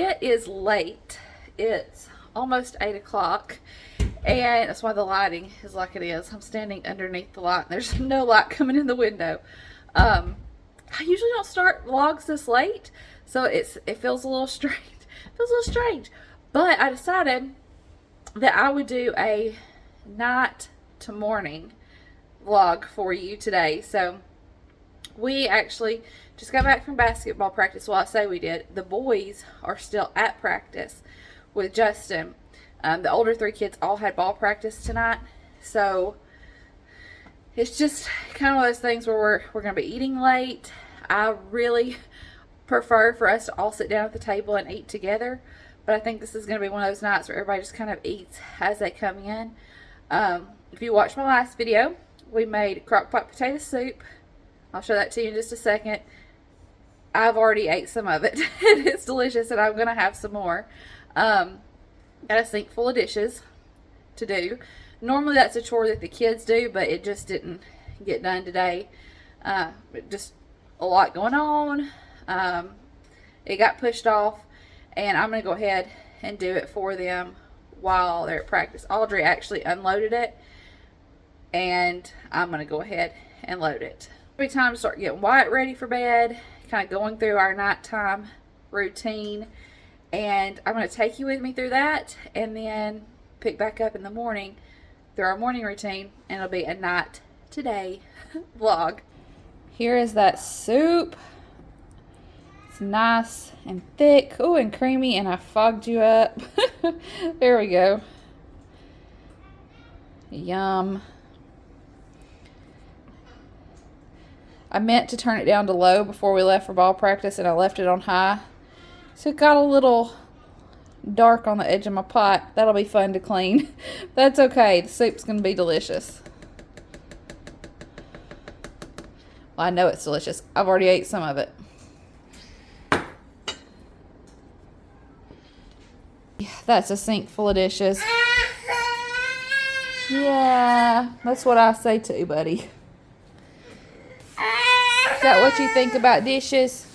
it is late. It's almost 8 o'clock, and that's why the lighting is like it is. I'm standing underneath the light, and there's no light coming in the window. I usually don't start vlogs this late, so it feels a little strange. It feels a little strange, but I decided that I would do a night to morning vlog for you today. So we actually just got back from basketball practice. Well, I say we did. The boys are still at practice with Justin. The older 3 kids all had ball practice tonight. So it's just kind of one of those things where we're going to be eating late. I really prefer for us to all sit down at the table and eat together. But I think this is going to be one of those nights where everybody just kind of eats as they come in. If you watched my last video, we made crock pot potato soup. I'll show that to you in just a second. I've already ate some of it. It's delicious, and I'm going to have some more. Got a sink full of dishes to do. Normally that's a chore that the kids do, but it just didn't get done today. Just a lot going on. It got pushed off, and I'm going to go ahead and do it for them while they're at practice. Audrey actually unloaded it, and I'm going to go ahead and load it. It'll be time to start getting Wyatt ready for bed, kind of going through our nighttime routine, and I'm going to take you with me through that, and then pick back up in the morning through our morning routine, and it'll be a night today vlog. Here is that soup. It's nice and thick, oh, and creamy, and I fogged you up. There we go. Yum. I meant to turn it down to low before we left for ball practice, and I left it on high. So it got a little dark on the edge of my pot. That'll be fun to clean. That's okay. The soup's going to be delicious. Well, I know it's delicious. I've already ate some of it. That's a sink full of dishes. Yeah, that's what I say too, buddy. Is that what you think about dishes?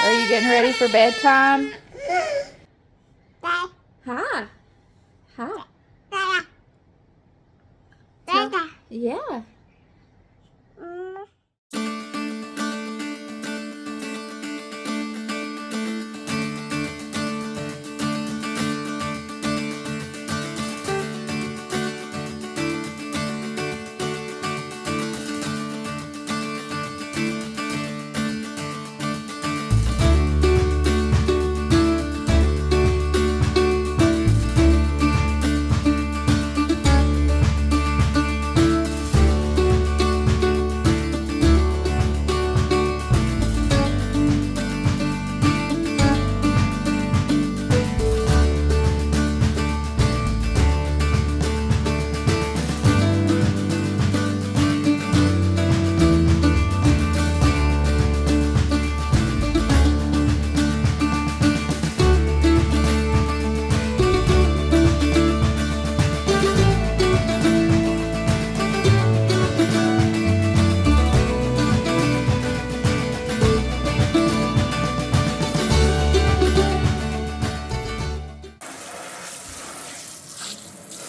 Are you getting ready for bedtime? Hi. Hi. Yeah.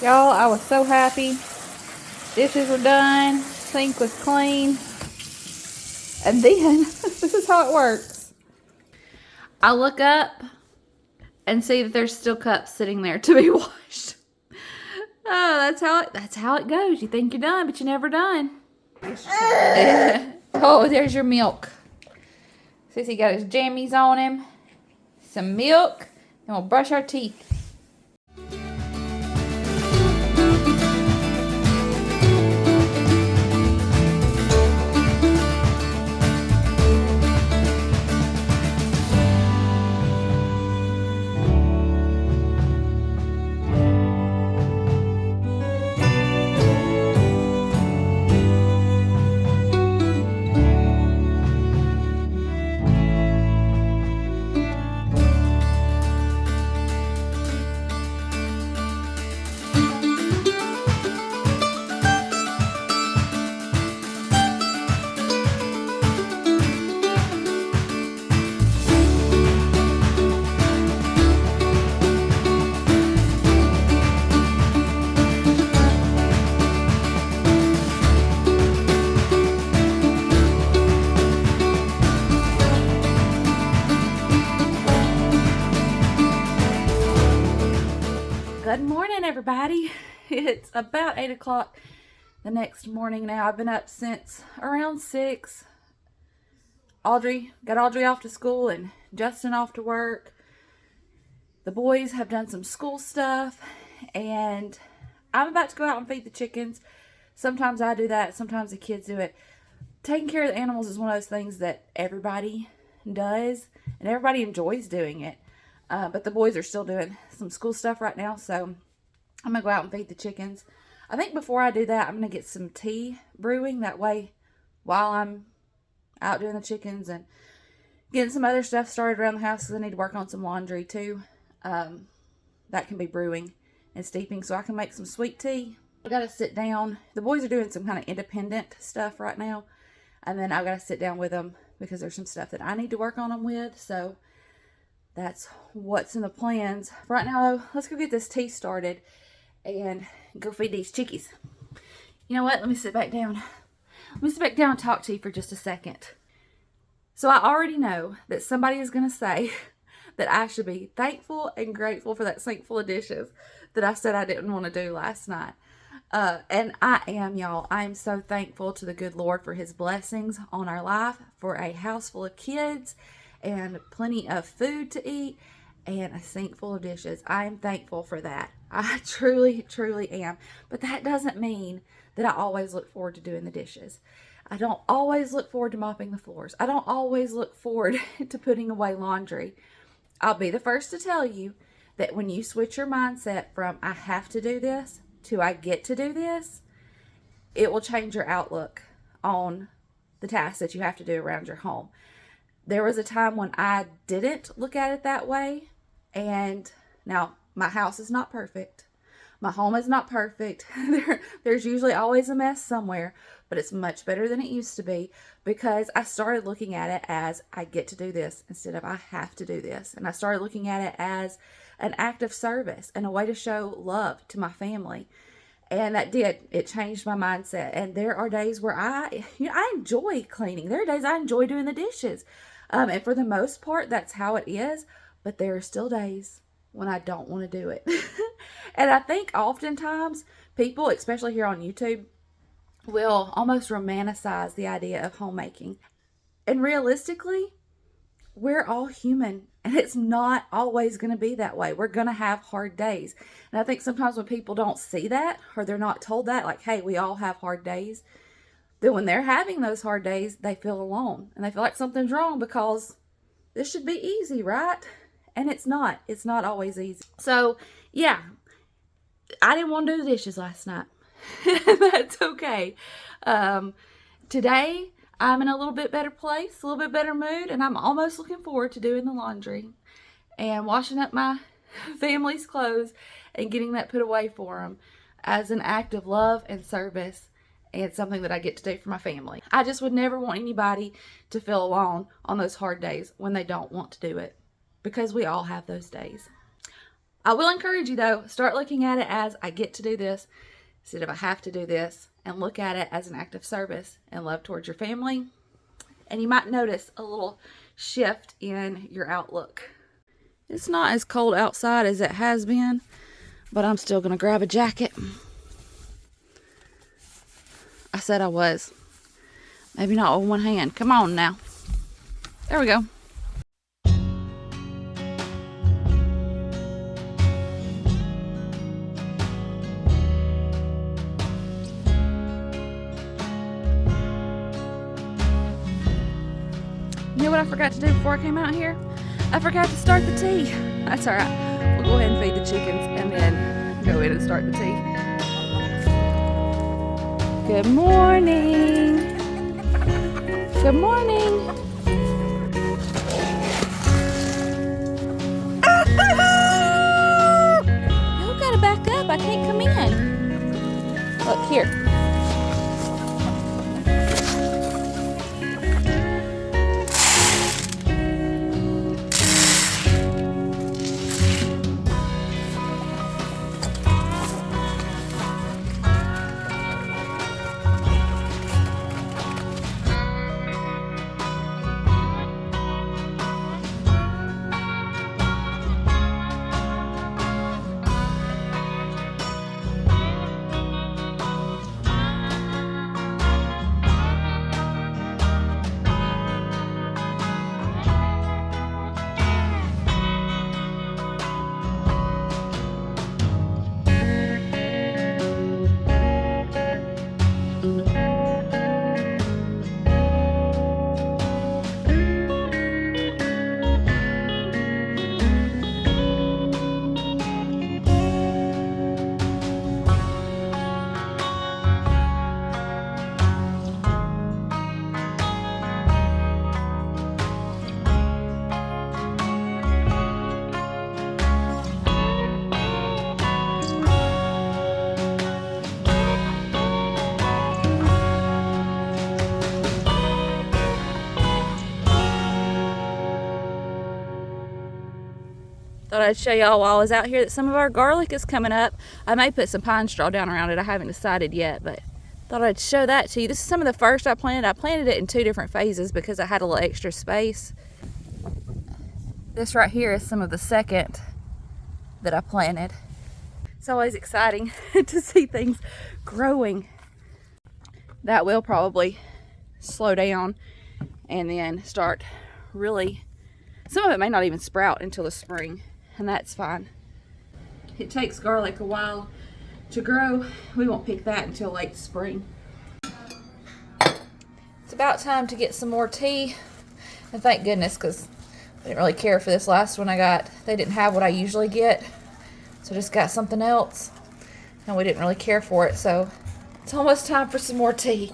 Y'all, I was so happy. Dishes were done. Sink was clean. And then, this is how it works. I look up and see that there's still cups sitting there to be washed. Oh, that's how it goes. You think you're done, but you're never done. Oh, there's your milk. Sissy got his jammies on him. Some milk. And we'll brush our teeth. everybody. It's about 8 o'clock the next morning now. I've been up since around 6. Got Audrey off to school and Justin off to work. The boys have done some school stuff and I'm about to go out and feed the chickens. Sometimes I do that, sometimes the kids do it. Taking care of the animals is one of those things that everybody does and everybody enjoys doing it. But the boys are still doing some school stuff right now, so I'm going to go out and feed the chickens. I think before I do that, I'm going to get some tea brewing. That way, while I'm out doing the chickens and getting some other stuff started around the house, because I need to work on some laundry too. That can be brewing and steeping, so I can make some sweet tea. I got to sit down. The boys are doing some kind of independent stuff right now, and then I've got to sit down with them because there's some stuff that I need to work on them with, so that's what's in the plans. Right now, though, let's go get this tea started and go feed these chickies. You know what? Let me sit back down. Let me sit back down and talk to you for just a second. So I already know that somebody is going to say that I should be thankful and grateful for that sink full of dishes that I said I didn't want to do last night. And I am, y'all. I am so thankful to the good Lord for his blessings on our life, for a house full of kids and plenty of food to eat and a sink full of dishes. I am thankful for that. I truly, truly am. But that doesn't mean that I always look forward to doing the dishes. I don't always look forward to mopping the floors. I don't always look forward to putting away laundry. I'll be the first to tell you that when you switch your mindset from I have to do this to I get to do this, it will change your outlook on the tasks that you have to do around your home. There was a time when I didn't look at it that way, and now my house is not perfect. My home is not perfect. There's usually always a mess somewhere, but it's much better than it used to be because I started looking at it as I get to do this instead of I have to do this. And I started looking at it as an act of service and a way to show love to my family. And it changed my mindset. And there are days where I enjoy cleaning. There are days I enjoy doing the dishes. And for the most part, that's how it is. But there are still days when I don't want to do it. And I think oftentimes people, especially here on YouTube, will almost romanticize the idea of homemaking. And realistically, we're all human. And it's not always going to be that way. We're going to have hard days. And I think sometimes when people don't see that, or they're not told that, like, hey, we all have hard days, then when they're having those hard days, they feel alone. And they feel like something's wrong because this should be easy, right? And it's not. It's not always easy. So, yeah, I didn't want to do the dishes last night. That's okay. Today, I'm in a little bit better place, a little bit better mood, and I'm almost looking forward to doing the laundry and washing up my family's clothes and getting that put away for them as an act of love and service and something that I get to do for my family. I just would never want anybody to feel alone on those hard days when they don't want to do it, because we all have those days. I will encourage you, though, start looking at it as I get to do this instead of I have to do this, and look at it as an act of service and love towards your family. And you might notice a little shift in your outlook. It's not as cold outside as it has been, but I'm still going to grab a jacket. I said I was. Maybe not with one hand. Come on now. There we go. You know what I forgot to do before I came out here? I forgot to start the tea. That's all right. We'll go ahead and feed the chickens and then go in and start the tea. Good morning. Good morning. Y'all gotta back up. I can't come in. Look here. Thought I'd show y'all while I was out here that some of our garlic is coming up. I may put some pine straw down around it. I haven't decided yet, but thought I'd show that to you. This is some of the first I planted. I planted it in 2 different phases because I had a little extra space. This right here is some of the second that I planted. It's always exciting to see things growing. That will probably slow down and then start really, some of it may not even sprout until the spring, and that's fine. It takes garlic a while to grow. We won't pick that until late spring. It's about time to get some more tea, and thank goodness, because I didn't really care for this last one I got. They didn't have what I usually get, so I just got something else, and we didn't really care for it, so it's almost time for some more tea.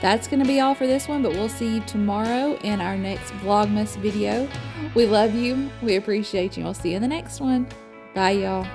That's going to be all for this one, but we'll see you tomorrow in our next Vlogmas video. We love you. We appreciate you. We'll see you in the next one. Bye, y'all.